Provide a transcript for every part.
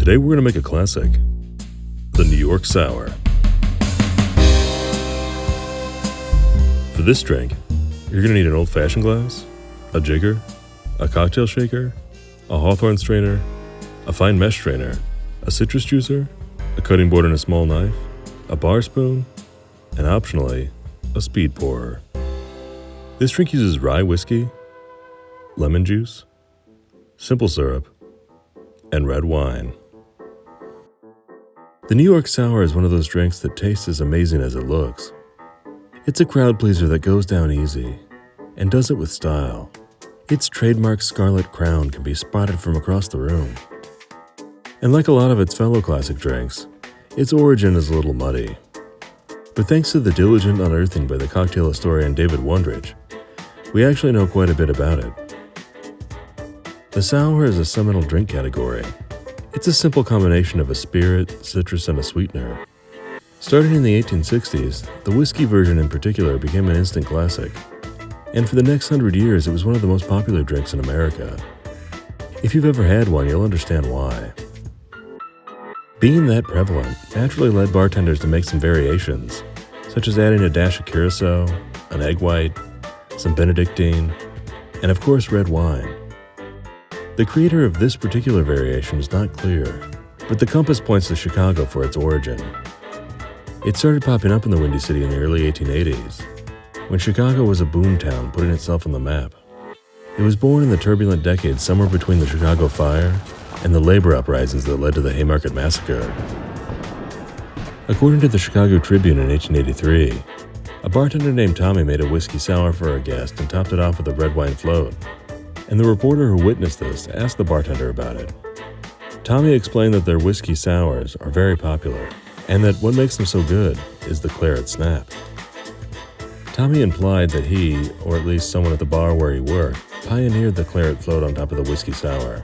Today we're going to make a classic, the New York Sour. For this drink, you're going to need an old-fashioned glass, a jigger, a cocktail shaker, a hawthorn strainer, a fine mesh strainer, a citrus juicer, a cutting board and a small knife, a bar spoon, and optionally, a speed pourer. This drink uses rye whiskey, lemon juice, simple syrup, and red wine. The New York Sour is one of those drinks that tastes as amazing as it looks. It's a crowd pleaser that goes down easy and does it with style. Its trademark scarlet crown can be spotted from across the room. And like a lot of its fellow classic drinks, its origin is a little muddy. But thanks to the diligent unearthing by the cocktail historian David Wondrich, we actually know quite a bit about it. The sour is a seminal drink category. It's a simple combination of a spirit, citrus, and a sweetener. Starting in the 1860s, the whiskey version in particular became an instant classic. And for the next 100 years, it was one of the most popular drinks in America. If you've ever had one, you'll understand why. Being that prevalent naturally led bartenders to make some variations, such as adding a dash of Curaçao, an egg white, some benedictine, and of course red wine. The creator of this particular variation is not clear, but the compass points to Chicago for its origin. It started popping up in the Windy City in the early 1880s, when Chicago was a boom town putting itself on the map. It was born in the turbulent decades somewhere between the Chicago Fire and the labor uprisings that led to the Haymarket Massacre. According to the Chicago Tribune in 1883, a bartender named Tommy made a whiskey sour for a guest and topped it off with a red wine float. And the reporter who witnessed this asked the bartender about it. Tommy explained that their whiskey sours are very popular, and that what makes them so good is the Claret snap. Tommy implied that he, or at least someone at the bar where he worked, pioneered the Claret float on top of the whiskey sour.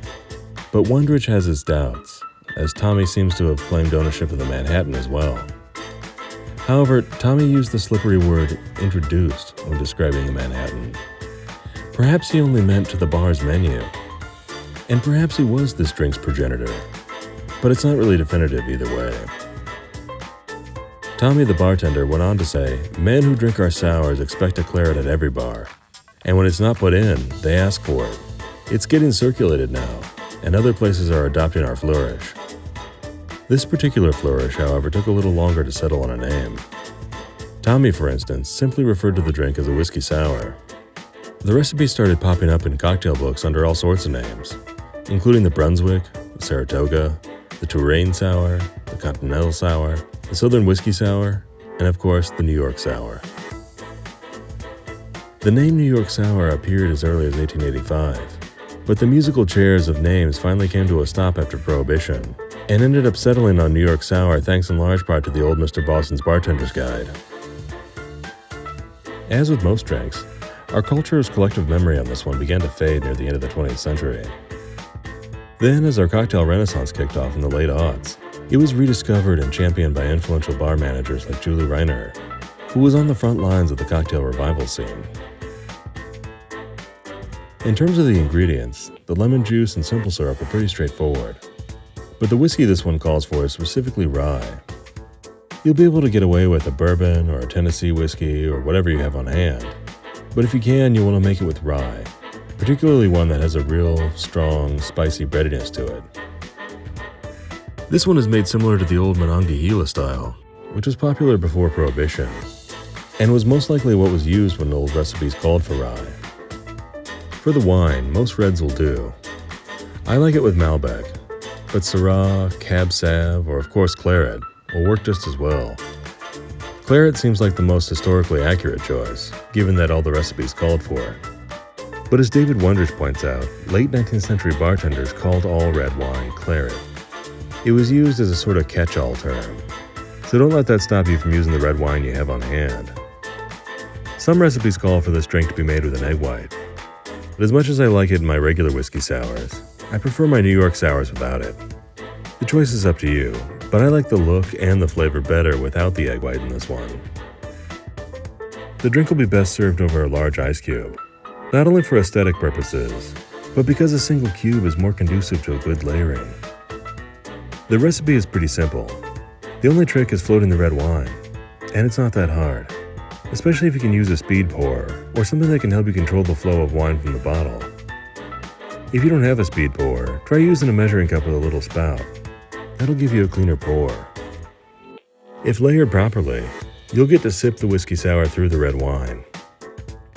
But Wondrich has his doubts, as Tommy seems to have claimed ownership of the Manhattan as well. However, Tommy used the slippery word introduced when describing the Manhattan. Perhaps he only meant to the bar's menu, and perhaps he was this drink's progenitor, but it's not really definitive either way. Tommy the bartender went on to say, "Men who drink our sours expect a Claret at every bar, and when it's not put in, they ask for it. It's getting circulated now, and other places are adopting our flourish." This particular flourish, however, took a little longer to settle on a name. Tommy, for instance, simply referred to the drink as a whiskey sour. The recipe started popping up in cocktail books under all sorts of names, including the Brunswick, the Saratoga, the Touraine Sour, the Continental Sour, the Southern Whiskey Sour, and of course, the New York Sour. The name New York Sour appeared as early as 1885, but the musical chairs of names finally came to a stop after Prohibition, and ended up settling on New York Sour thanks in large part to the old Mr. Boston's Bartender's Guide. As with most drinks, our culture's collective memory on this one began to fade near the end of the 20th century. Then, as our cocktail renaissance kicked off in the late aughts, it was rediscovered and championed by influential bar managers like Julie Reiner, who was on the front lines of the cocktail revival scene. In terms of the ingredients, the lemon juice and simple syrup are pretty straightforward, but the whiskey this one calls for is specifically rye. You'll be able to get away with a bourbon or a Tennessee whiskey or whatever you have on hand, but if you can, you want to make it with rye, particularly one that has a real, strong, spicy breadiness to it. This one is made similar to the old Monongahela style, which was popular before Prohibition, and was most likely what was used when old recipes called for rye. For the wine, most reds will do. I like it with Malbec, but Syrah, Cab Sav, or of course Claret will work just as well. Claret seems like the most historically accurate choice, given that all the recipes called for it. But as David Wondrich points out, late 19th century bartenders called all red wine Claret. It was used as a sort of catch-all term, so don't let that stop you from using the red wine you have on hand. Some recipes call for this drink to be made with an egg white, but as much as I like it in my regular whiskey sours, I prefer my New York sours without it. The choice is up to you, but I like the look and the flavor better without the egg white in this one. The drink will be best served over a large ice cube, not only for aesthetic purposes, but because a single cube is more conducive to a good layering. The recipe is pretty simple. The only trick is floating the red wine, and it's not that hard, especially if you can use a speed pour or something that can help you control the flow of wine from the bottle. If you don't have a speed pour, try using a measuring cup with a little spout. That'll give you a cleaner pour. If layered properly, you'll get to sip the whiskey sour through the red wine,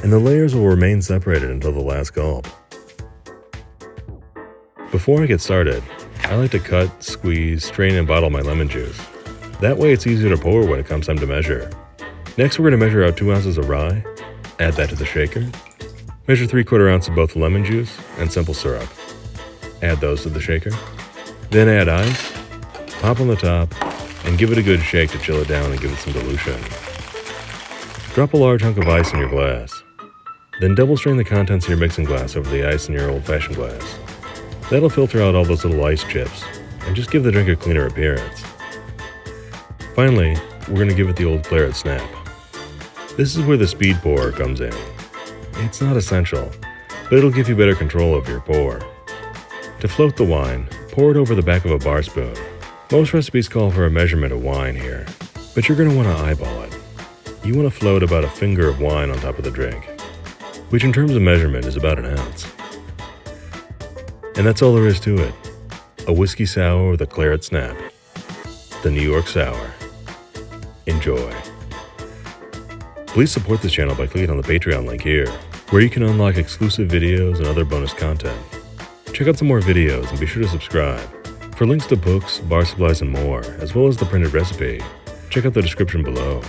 and the layers will remain separated until the last gulp. Before I get started, I like to cut, squeeze, strain, and bottle my lemon juice. That way it's easier to pour when it comes time to measure. Next, we're going to measure out 2 ounces of rye, add that to the shaker. Measure 3/4 ounce of both lemon juice and simple syrup. Add those to the shaker. Then add ice, pop on the top, and give it a good shake to chill it down and give it some dilution. Drop a large hunk of ice in your glass. Then double strain the contents of your mixing glass over the ice in your old-fashioned glass. That'll filter out all those little ice chips and just give the drink a cleaner appearance. Finally, we're going to give it the old Claret snap. This is where the speed pour comes in. It's not essential, but it'll give you better control over your pour. To float the wine, pour it over the back of a bar spoon. Most recipes call for a measurement of wine here, but you're going to want to eyeball it. You want to float about a finger of wine on top of the drink, which in terms of measurement is about 1 ounce. And that's all there is to it. A whiskey sour with a Claret snap. The New York Sour. Enjoy. Please support this channel by clicking on the Patreon link here, where you can unlock exclusive videos and other bonus content. Check out some more videos and be sure to subscribe. For links to books, bar supplies, and more, as well as the printed recipe, check out the description below.